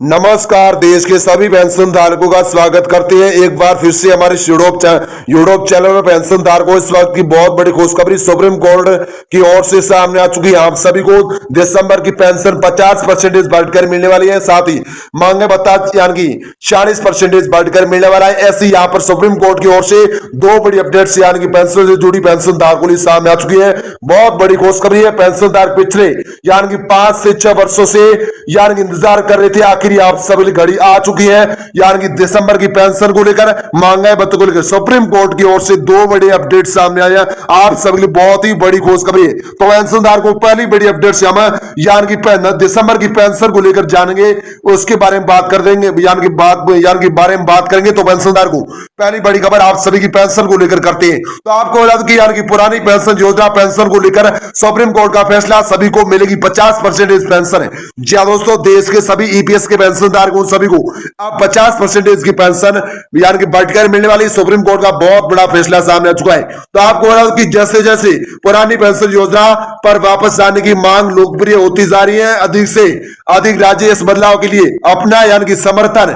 नमस्कार। देश के सभी पेंशन धारकों का स्वागत करते हैं एक बार फिर से हमारे यूट्यूब चैनल में। पेंशन धारकों इस वक्त की बहुत बड़ी खुशखबरी सुप्रीम कोर्ट की ओर से सामने आ चुकी है। आप सभी को दिसंबर की पेंशन 50% बढ़कर मिलने वाली है, साथ ही मांगे भत्ता यानी 40% बढ़कर मिलने वाला है। ऐसी यहाँ पर सुप्रीम कोर्ट की ओर से दो बड़ी अपडेट्स यानी कि पेंशन से जुड़ी पेंशन धारकों के सामने आ चुकी है। बहुत बड़ी खुशखबरी है। पेंशन धारक पिछले यानी कि 5 से 6 वर्षों से यानी कि इंतजार कर रहे थे, आखिर आप सभी घड़ी आ चुकी है। यानी कि दिसंबर की पेंशन को लेकर, महंगाई भत्ते को लेकर सुप्रीम कोर्ट की ओर से दो बड़े अपडेट सामने आए हैं। आप सभी बहुत ही बड़ी खुशखबरी है। तो पेंशनधारक को पहली बड़ी अपडेट से हम यानी कि दिसंबर की पेंशन को लेकर जानेंगे, उसके बारे में बात कर देंगे, यानी कि बारे में बात करेंगे। तो पेंशनधारक को पहली बड़ी खबर आप सभी की पेंशन को लेकर करते हैं। तो आपको बता दूं कि यानी कि पुरानी पेंशन योजना पेंशन को लेकर सुप्रीम कोर्ट का फैसला, सभी को मिलेगी 50% पेंशन है। जी हां दोस्तों, देश के सभी ईपीएस के पेंशनधारक सभी को अब 50% की पेंशन यानी कि बढ़कर मिलने वाली सुप्रीम कोर्ट का बहुत बड़ा फैसला सामने आ चुका है। तो आपको बता दूं कि जैसे जैसे पुरानी पेंशन योजना पर वापस जाने की मांग लोकप्रिय होती जा रही है, अधिक से अधिक राज्य इस बदलाव के लिए अपना यानी कि समर्थन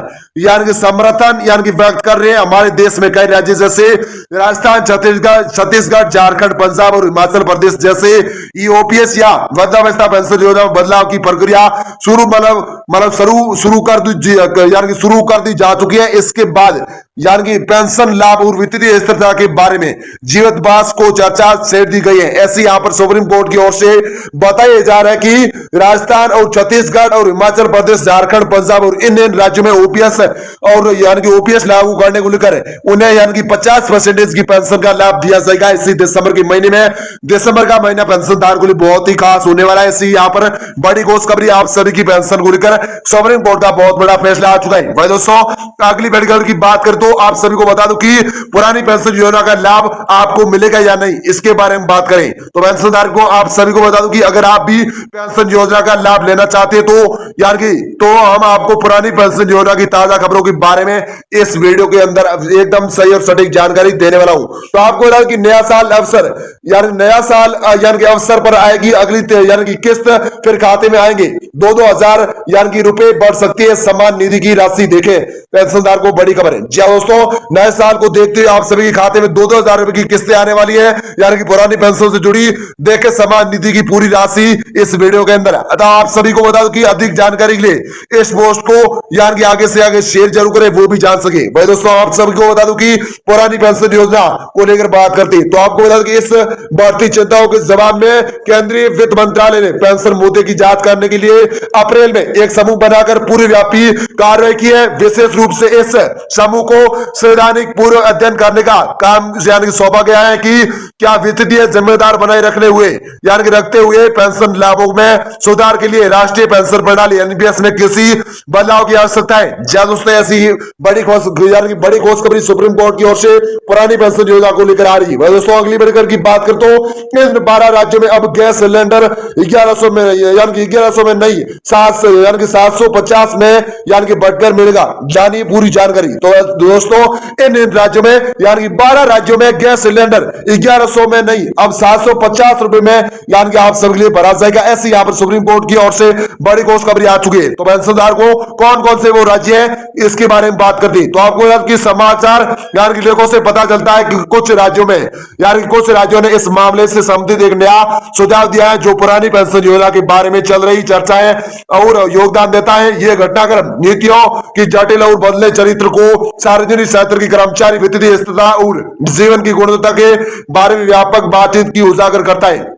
व्यक्त कर रहे हैं। हमारे देश में कई राज्य जैसे राजस्थान, छत्तीसगढ़, झारखंड, पंजाब और हिमाचल प्रदेश जैसे ईओपीएस या वृद्धावस्था पेंशन योजना में बदलाव की प्रक्रिया शुरू कर दी जा चुकी है। इसके बाद यानी कि पेंशन लाभ और वित्तीय स्थिरता के बारे में जीवित बास को चर्चा छेड़ दी गई है। ऐसी यहाँ पर सुप्रीम कोर्ट की ओर से बताया जा रहा है कि राजस्थान और छत्तीसगढ़ और हिमाचल प्रदेश, झारखंड, पंजाब और इन राज्यों में ओपीएस और यानी कि ओपीएस लागू करने को लेकर उन्हें यानी कि 50% की पेंशन का लाभ दिया जाएगा। इसी दिसंबर के महीने में, दिसंबर का महीना पेंशन धारकों के लिए बहुत ही खास होने वाला है। इसी यहाँ पर बड़ी खुशखबरी आप सभी की पेंशन को लेकर सुप्रीम कोर्ट का बहुत बड़ा फैसला आ चुका है। भाई दोस्तों, अगली बड़ी खबर की बात करें तो आप सभी को बता दूं कि पुरानी पेंशन योजना का लाभ आपको मिलेगा या नहीं, इसके बारे में बात करें तो पेंशनधारक को आप सभी को बता दूं कि अगर आप भी पेंशन योजना का लाभ लेना चाहते हैं तो हम आपको पुरानी पेंशन योजना की ताजा खबरों के बारे में इस वीडियो के अंदर एकदम सही और सटीक जानकारी देने वाला हूं। तो आपको बता दूं कि नया साल अवसर पर आएगी अगली यानी कि किस्त, फिर खाते में आएंगे 2-2 हजार यानी कि रुपए बढ़ सकती है सम्मान निधि की राशि। देखें पेंशनधारक को बड़ी खबर है। जी दोस्तों, नए साल को देखते हुए आप सभी के खाते में 2-2 हजार रुपए की किस्तें आने वाली है, यानी कि पुरानी पेंशन से जुड़ी देखे सम्मान निधि की पूरी राशि इस वीडियो के अंदर। अतः आप सभी को बता दूं कि अधिक जानकारी के लिए इस पोस्ट को यानी कि आगे से आगे शेयर जरूर करें, वो भी जान सके। भाई दोस्तों, आप सभी को बता दूं कि पुरानी पेंशन योजना को लेकर बात करते हैं तो आपको बता दूं कि इस बढ़ती चिंताओं के जवाब में केंद्रीय वित्त मंत्रालय ने पेंशन मुद्दे की जांच करने के लिए अप्रैल में एक समूह बनाकर पूरी व्यापी कार्रवाई की है। विशेष रूप से इस समूह को संवैधानिक पूर्व अध्ययन करने का काम यानी कि सौंपा गया है कि क्या वित्तीय जिम्मेदार बनाए रखते हुए पेंशन लाभों में सुधार के लिए राष्ट्रीय पेंशन प्रणाली एनपीएस में किसी बदलाव की आवश्यकता है। दोस्तों, ऐसी बड़ी खुशखबरी सुप्रीम कोर्ट की ओर से पुरानी पेंशन योजना को लेकर आ रही है। दोस्तों, अगली बढ़कर की बात करें तो इन 12 राज्यों में अब गैस सिलेंडर 1100 में यानी कि 1100 में नहीं 750 में यानी कि बढ़कर मिलेगा। जानिए पूरी जानकारी। तो दोस्तों, इन राज्यों में यानी कि 12 राज्यों में गैस सिलेंडर 1100 में नहीं अब 750 रुपए में यानी कि आप सभी के लिए भरा जाएगा। ऐसी यहाँ पर सुप्रीम कोर्ट की ओर से बड़ी खुशखबरी आ चुकी है। तो पेंशनधारक को कौन कौन से वो राज्य है इसके बारे में बात करते हैं तो आपको समाचार यानी कि लेखों से पता चलता है कि कुछ राज्यों ने इस मामले से संबंधित एक नया सुझाव दिया है जो पुरानी पेंशन योजना के बारे में चल रही चर्चा है और योगदान देता है। यह घटनाक्रम नीतियों की जटिल और बदले चरित्र को, सार्वजनिक क्षेत्र की कर्मचारी वित्तीय स्थिरता और जीवन की गुणवत्ता के बारे में व्यापक बातचीत की उजागर करता है।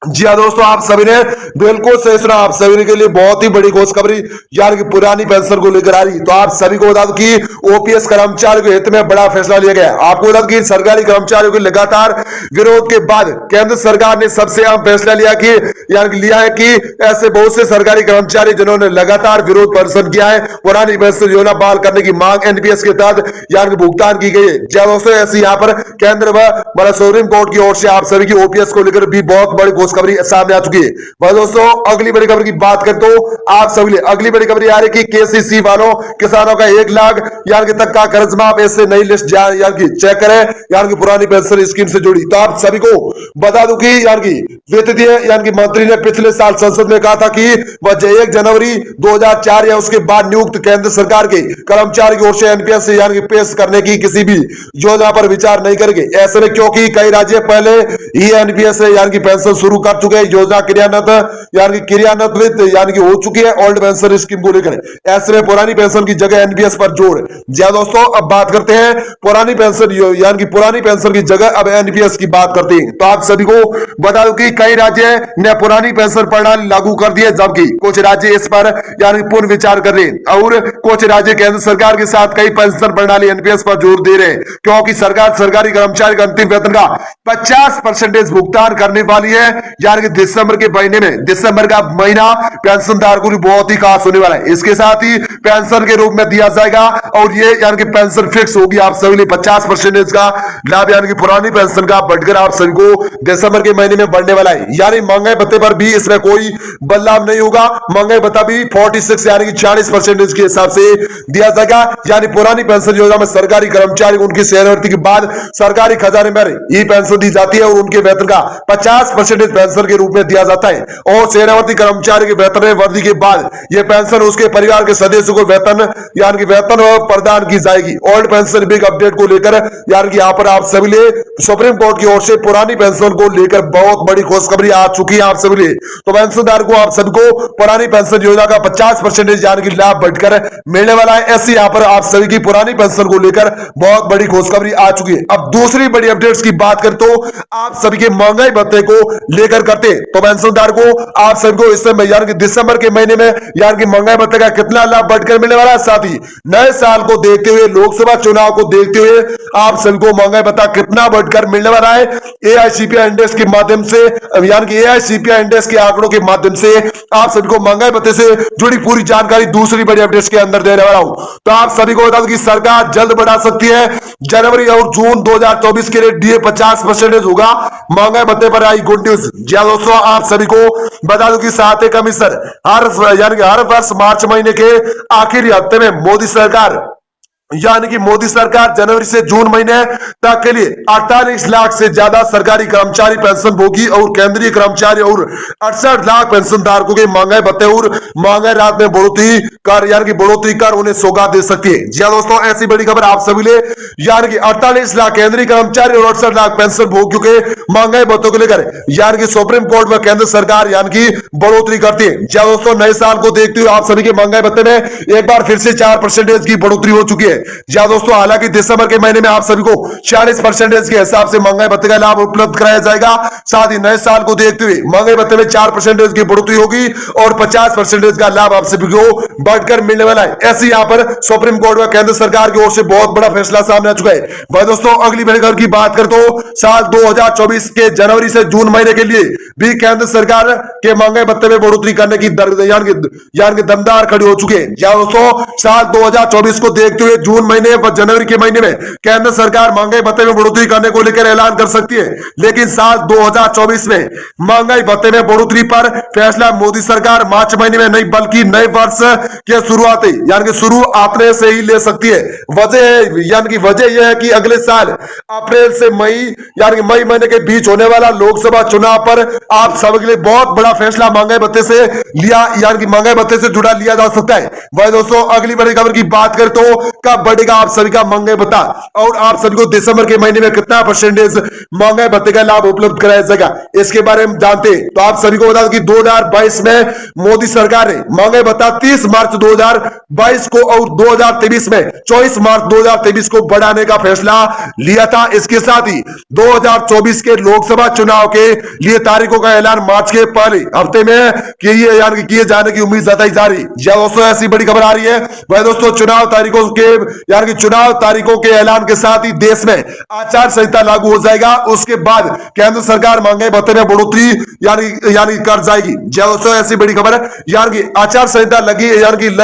जी हाँ दोस्तों, आप सभी ने बिल्कुल सही सुना। आप सभी के लिए बहुत ही बड़ी खुशखबरी यानी कि पुरानी पेंशन को लेकर आ रही। तो आप सभी को बता दूं कि ओपीएस कर्मचारियों के हित में बड़ा फैसला लिया गया। आपको बता दूं कि सरकारी कर्मचारियों के लगातार विरोध के बाद केंद्र सरकार ने सबसे अहम फैसला लिया है कि ऐसे बहुत से सरकारी कर्मचारी जिन्होंने लगातार विरोध प्रदर्शन किया है, पुरानी पेंशन योजना बहाल करने की मांग एनपीएस के तहत यानी कि भुगतान की गई है। जी दोस्तों, ऐसे यहाँ पर केंद्र व सुप्रीम कोर्ट की ओर से आप सभी की ओपीएस को लेकर भी बहुत बड़ी खुशखबरी सामने आ चुकी है। वह दोस्तों अगली बड़ी खबर की बात करें तो आप सभी अगली बड़ी खबर आ रही है कि केसीसी वालों किसानों का 1 लाख तक का कर्ज माफ, ऐसे नई लिस्ट चेक करें पुरानी पेंशन स्कीम से जुड़ी। तो आप सभी को बता दूं कि वित्तीय मंत्री ने पिछले साल संसद में कहा था कि वह 1 जनवरी 2004 या उसके बाद नियुक्त केंद्र सरकार के कर्मचारी की ओर से एनपीएस पेश करने की किसी भी योजना पर विचार नहीं करेंगे। ऐसे में क्योंकि कई राज्य पहले ही एनपीएस पेंशन शुरू कर चुके हैं, योजना क्रियान्वित हो चुकी है ओल्ड पेंशन स्कीम को लेकर। ऐसे में पुरानी पेंशन की जगह एनपीएस पर जोर। जी दोस्तों, अब बात करते हैं पुरानी पेंशन की जगह अब एनपीएस की बात करते हैं। तो आप सभी को बता दूं कि कई राज्य ने पुरानी पेंशन प्रणाली लागू कर दी है, जबकि कुछ राज्य इस पर पूर्ण विचार कर रहे हैं और कुछ राज्य केंद्र सरकार के साथ कई पेंशन प्रणाली एनपीएस पर जोर दे रहे हैं, क्योंकि सरकार सरकारी कर्मचारी का अंतिम वेतन का 50% भुगतान करने वाली है। दिसंबर के महीने में, दिसंबर का महीना पेंशनधारकों को बहुत ही खास होने वाला है। इसके साथ ही पेंशन के रूप में दिया जाएगा और ये पेंशन फिक्स होगी आप सभी लिए 50% का लाभ पुरानी पेंशन का बढ़कर आप सभी को दिसंबर के महीने में बढ़ने वाला है। महंगाई भत्ते पर भी इसमें कोई बदलाव नहीं होगा। महंगाई भत्ता भी 46 40% के हिसाब से दिया जाएगा। पुरानी पेंशन योजना में सरकारी कर्मचारी उनकी सेवानिवृत्ति के बाद सरकारी खजाने में ये पेंशन दी जाती है और उनके वेतन का 50% पेंशन के रूप में दिया जाता है। और सेवानिवृत्ति कर्मचारी के वेतन वृद्धि के बाद यह पेंशन उसके परिवार के सदस्यों को वेतन प्रदान की जाएगी। ओल्ड पेंशन बिग अपडेट को लेकर यहाँ पर आप सभी लिए सुप्रीम कोर्ट की ओर से पुरानी पेंशन को लेकर बहुत बड़ी खुशखबरी आ चुकी है आप सभी लिए। तो पेंशनधारक को आप सभी को पुरानी पेंशन योजना का 50% लाभ बढ़कर मिलने वाला है। ऐसी यहाँ पर आप सभी की पुरानी पेंशन को लेकर बहुत बड़ी खुशखबरी आ चुकी है। अब दूसरी बड़ी अपडेट्स की बात करें तो आप सभी के महंगाई भत्ते को लेकर करते तो पेंशनधारक को आप सभी को इस समय दिसंबर के महीने में महंगाई भत्ते का कितना लाभ बढ़कर मिलने वाला है। साथ ही नए साल को देखते हुए, लोकसभा चुनाव को देखते हुए आप सभी को महंगाई भत्ता कितना बढ़कर मिलने वाला है। एआईसीपीआई इंडेक्स के माध्यम से एआईसीपीआई इंडेक्स के आंकड़ों के माध्यम से आप सभी को महंगाई भत्ते से जुड़ी पूरी जानकारी दूसरी बड़ी अपडेट्स के अंदर देने वाला हूं। तो आप सभी को बता दूं कि सरकार जल्द बढ़ा सकती है। जनवरी और जून 2024 के लिए डीए 50% होगा। महंगाई भत्ते पर आई गुड न्यूज। जी दोस्तों, आप सभी को बता दूं कि सातवें कमीशन हर वर्ष मार्च महीने के आखिरी हफ्ते में मोदी सरकार जनवरी से जून महीने तक के लिए 48 लाख से ज्यादा सरकारी कर्मचारी पेंशन भोगी और केंद्रीय कर्मचारी और 68 लाख पेंशन धारकों के महंगाई भत्ते और महंगाई राहत में बढ़ोतरी कर उन्हें सौगात दे सकती है। जी दोस्तों, ऐसी बड़ी खबर आप सभी लिए 48 लाख केंद्रीय कर्मचारी और 68 लाख पेंशन भोगियों के महंगाई भत्तों को लेकर सुप्रीम कोर्ट में केंद्र सरकार बढ़ोतरी करती है। जी दोस्तों, नए साल को देखते हुए आप सभी के महंगाई भत्ते में एक बार फिर से 4% की बढ़ोतरी हो चुकी है। जी दोस्तों, हालांकि दिसंबर के महीने में आप सभी को 40% के हिसाब से महंगाई भत्ते का लाभ उपलब्ध कराया जाएगा। साथ ही नए साल को देखते हुए महंगाई भत्ते में 4% की बढ़ोतरी होगी और 50% का लाभ आप सभी को बढ़कर मिलने वाला है। ऐसे यहाँ पर सुप्रीम कोर्ट में केंद्र सरकार की ओर से बहुत बड़ा फैसला सामने आ चुका है। वह दोस्तों, अगली बड़ी खबर की बात करें तो साल 2024 के जनवरी से जून महीने के लिए भी केंद्र सरकार के महंगाई भत्ते में बढ़ोतरी करने की दमदार खड़ी हो चुकी है। दोस्तों, साल 2024 को देखते हुए जून महीने व जनवरी के महीने में केंद्र सरकार महंगाई भत्ते में बढ़ोतरी करने को लेकर ऐलान कर सकती है। लेकिन साल 2024 में महंगाई भत्ते में बढ़ोतरी पर फैसला मोदी सरकार मार्च महीने में नहीं बल्कि नए वर्ष के शुरुआत से ही ले सकती है। वजह यह है कि अगले साल अप्रैल से मई महीने के बीच होने वाला लोकसभा चुनाव पर आप सबके लिए बहुत बड़ा फैसला महंगाई भत्ते से महंगाई भत्ते से जुड़ा लिया जा सकता है। वह दोस्तों, अगली बड़ी खबर की बात करें तो कब बढ़ेगा आप सभी का महंगाई भत्ता और आप सभी को दिसंबर के महीने में कितना परसेंटेज महंगाई भत्ते का लाभ उपलब्ध कराया जाएगा, इसके बारे में जानते हैं। तो आप सभी को बता दें कि 2022 में मोदी सरकार ने महंगाई भत्ता 30 मार्च 2022 को और 2023 में 24 मार्च 2023 को बढ़ाने का फैसला लिया था। इसके साथ ही 2024 के लोकसभा चुनाव के लिए तारीखों का ऐलान मार्च के पहले हफ्ते में किए जाने की उम्मीद जताई जा रही है। दोस्तों, ऐसी बड़ी खबर आ रही है। वह दोस्तों, चुनाव तारीखों के यानी कि चुनाव तारीखों के ऐलान के साथ ही देश में आचार संहिता लागू हो जाएगा। उसके बाद केंद्र सरकार महंगाई भत्ते में बढ़ोतरी यानी कर जाएगी। दोस्तों ऐसी बड़ी खबर है, यानी कि आचार संहिता लग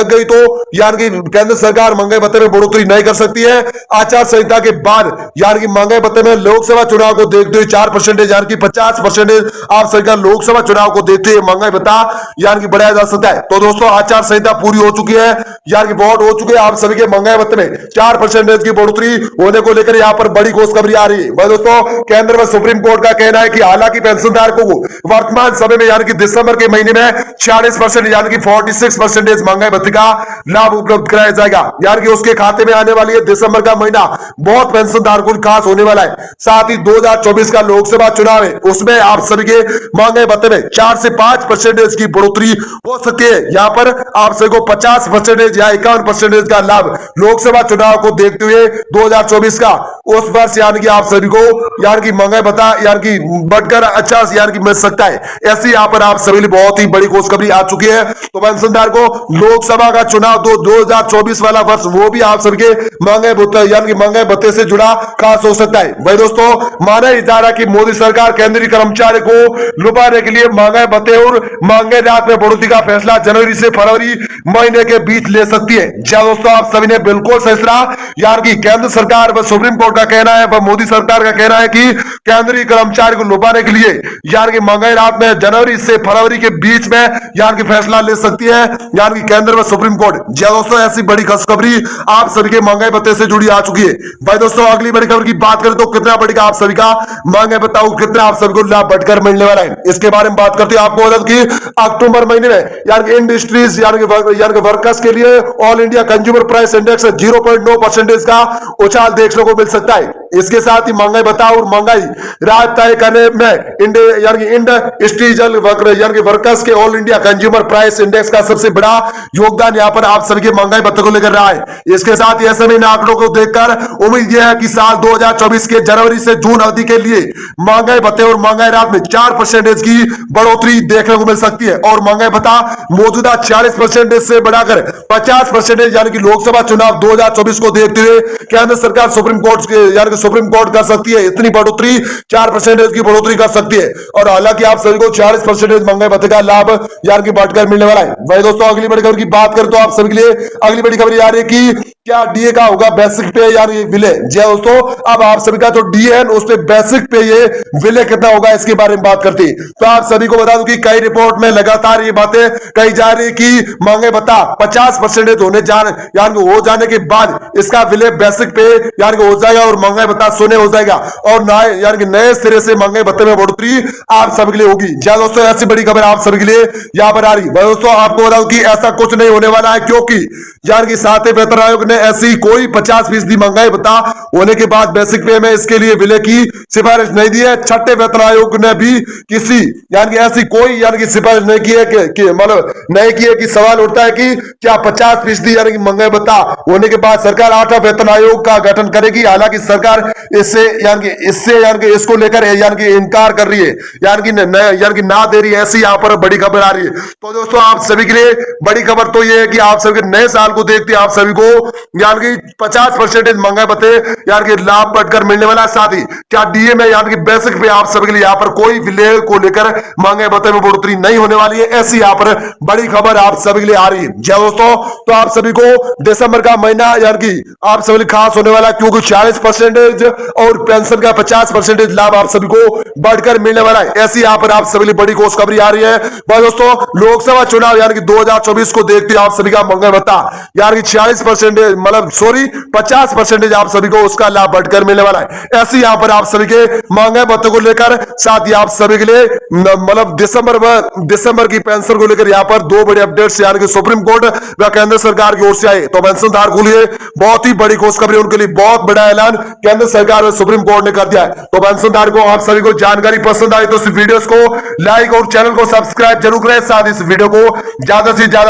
गई तो यानी कि केंद्र सरकार महंगाई भत्ते में बढ़ोतरी नहीं कर सकती है। आचार संहिता के बाद यानी कि महंगाई भत्ते में लोकसभा चुनाव को देखते हुए 4% यानी कि 50% आप सरकार लोकसभा चुनाव को देखते हुए महंगाई भत्ता यानी कि बढ़ाया जा सकता है। तो दोस्तों आचार संहिता पूरी हो चुकी है, यानी कि वोट हो चुके हैं, आप सभी के महंगाई भत्ते में 4% की बढ़ोतरी होने को लेकर यहाँ पर बड़ी खुशखबरी आ रही है। भाई दोस्तों केंद्र व सुप्रीम कोर्ट का कहना है कि हालांकि पेंशनधारकों को वर्तमान समय में यानी कि दिसंबर के महीने में 46% यानी कि 46% महंगाई भत्ते का लाभ उपलब्ध कराया जाएगा। यानी कि उसके खाते में आने वाली है दिसंबर का महीना बहुत पेंशनधारकों को खास होने वाला है। साथ ही 2024 का लोकसभा चुनाव है, उसमें आप सभी के महंगाई भत्ते में 4 से 5% की बढ़ोतरी हो सकती है। यहाँ पर आप सभी को 50% या 51% का लाभ लोकसभा चुनाव को देखते हुए 2024 का उस वर्ष यानी कि आप सभी को यानी कि महंगाई भत्ता यानी कि बढ़कर अच्छा यानी कि मिल सकता है। ऐसी यहाँ पर आप सभी लिए बहुत ही बड़ी खुशखबरी आ चुकी है। तो पेंशनधार को लोकसभा का चुनाव 2024 वाला वर्ष वो भी आप सभी के महंगाई भत्ते यानी कि महंगाई भत्ते से जुड़ा खास हो सकता है। वही दोस्तों माना जा रहा कि मोदी सरकार केंद्रीय कर्मचारी को लुभाने के लिए महंगाई भत्ते और महंगाई राहत में बढ़ोतरी का फैसला जनवरी से फरवरी महीने के बीच ले सकती है। जी दोस्तों आप सभी ने बिल्कुल सही सुना, यानी कि केंद्र सरकार व सुप्रीम कोर्ट का कहना है व मोदी सरकार का कहना है कि केंद्रीय कर्मचारी को लुभाने के लिए यानी कि महंगाई राहत में जनवरी से फरवरी के बीच में यानी कि फैसला ले सकती है यानी कि केंद्र व सुप्रीम कोर्ट। जी दोस्तों ऐसी बड़ी खुशखबरी आप सभी के महंगाई भत्ते से जुड़ी आ चुकी है। भाई दोस्तों अगली बड़ी खबर की बात करें तो कितना बढ़ेगा आप सभी का महंगाई भत्ता, कितना आप सभी को लाभ बढ़कर मिलने वाला है, इसके बारे में बात करते हैं। आपको बता कि अक्टूबर महीने में यानी कि इंडस्ट्रीज यानी कि वर्कर्स के लिए all India consumer price index 0.9% का उछाल देखने को मिल सकता है। इसके साथ ही महंगाई भत्ता और महंगाई राहत तय करने में इंडस्ट्रियल यानी कि वर्कर्स के all India consumer price index का सबसे बड़ा योगदान यहाँ पर आप सभी के महंगाई भत्ते को लेकर रहा है। इसके साथ ही ऐसे इन आंकड़ों को देखकर उम्मीद यह है कि साल 2024 के जनवरी से जून अवधि के लिए महंगाई भत्ते और महंगाई राहत में 4% की बढ़ोतरी देखने को मिल सकती है और महंगाई भत्ता मौजूदा 40% से बढ़ाकर 50% यानी कि लोकसभा चुनाव 2024 को देखते हुए केंद्र सरकार सुप्रीम कोर्ट कर सकती है। इतनी बढ़ोतरी 4% की बढ़ोतरी कर सकती है और हालांकि आप सभी को 40% महंगाई भत्ते का लाभ यानी कि बढ़कर मिलने वाला है। वही दोस्तों अगली बड़ी खबर की बात करें तो आप सभी के लिए अगली बड़ी खबर आ रही है कि क्या डीए का होगा बेसिक पे यानी विले। जी दोस्तों अब आप सभी का जो डीए है उस पे बेसिक पे ये विले कितना होगा इसके बारे में बात करते हैं। तो आप सभी को बता दूं कि कई रिपोर्ट में लगातार ये बातें कही जा रही है कि महंगाई भत्ता 50% होने यानी कि हो जाने के बाद इसका विले बेसिक पे यानी कि हो जाएगा और महंगाई भत्ता शून्य हो जाएगा और यानी कि नए सिरे से महंगाई भत्ते में बढ़ोतरी आप सभी के लिए होगी। जी दोस्तों ऐसी बड़ी खबर आप सभी के लिए यहाँ पर आ रही है। दोस्तों आपको बता दूं कि ऐसा कुछ नहीं होने वाला है क्योंकि यानी कि 7वें वेतन आयोग ने ऐसी कोई 50% महंगाई भत्ता होने के बाद बेसिक पे में इसके लिए विलय की सिफारिश नहीं दी है। 6ठे वेतन आयोग ने भी किसी यानी कि ऐसी कोई यानी कि सिफारिश नहीं की है कि मतलब नहीं की है कि सवाल उठता है कि क्या 50% यानी कि महंगाई भत्ता होने के बाद सरकार 8वां वेतन आयोग का गठन करेगी। हालांकि सरकार इससे यानी कि इसको लेकर यानी कि इनकार कर रही है यानी कि ना दे रही है। ऐसी यहाँ पर बड़ी खबर आ रही है। तो दोस्तों आप सभी के लिए बड़ी खबर तो ये है कि आप सभी नए साल को देखते आप सभी को यानी कि 50% महंगाई भत्ते यानी कि लाभ बढ़कर मिलने वाला है। साथ ही क्या डीए में यानी कि बेसिक पे आप सभी के लिए यहाँ पर कोई विलय को लेकर महंगाई भत्ते में बढ़ोतरी नहीं होने वाली है। ऐसी यहाँ पर बड़ी खबर आप सभी के लिए आ रही है। जी दोस्तों तो आप सभी को दिसंबर का महीना यानी कि आप सभी खास होने वाला क्योंकि 40% और पेंशन का 50% लाभ आप सभी को बढ़कर मिलने वाला है। ऐसी यहाँ पर आप सभी लिए बड़ी खुशखबरी आ रही है। दोस्तों लोकसभा चुनाव यानी कि 2024 को देखते आप सभी का महंगाई भत्ता यानी कि 40% मतलब 50% आप सभी को उसका लाभ बढ़कर मिलने वाला है। ऐसे यहाँ पर आप सभी के महंगाई भत्ते को लेकर साथ ही आप सभी के लिए मतलब दिसंबर की पेंशन को लेकर यहाँ पर दो बड़े अपडेट्स यानी कि सुप्रीम कोर्ट व केंद्र सरकार की ओर से आए। तो पेंशन धारक के लिए बहुत ही बड़ी खुशखबरी, उनके लिए बहुत बड़ा ऐलान केंद्र सरकार व सुप्रीम कोर्ट ने कर दिया है। तो पेंशन धारक को आप सभी को जानकारी पसंद आई तो इस वीडियो को लाइक और चैनल को सब्सक्राइब जरूर करें। साथ इस वीडियो को ज्यादा से ज्यादा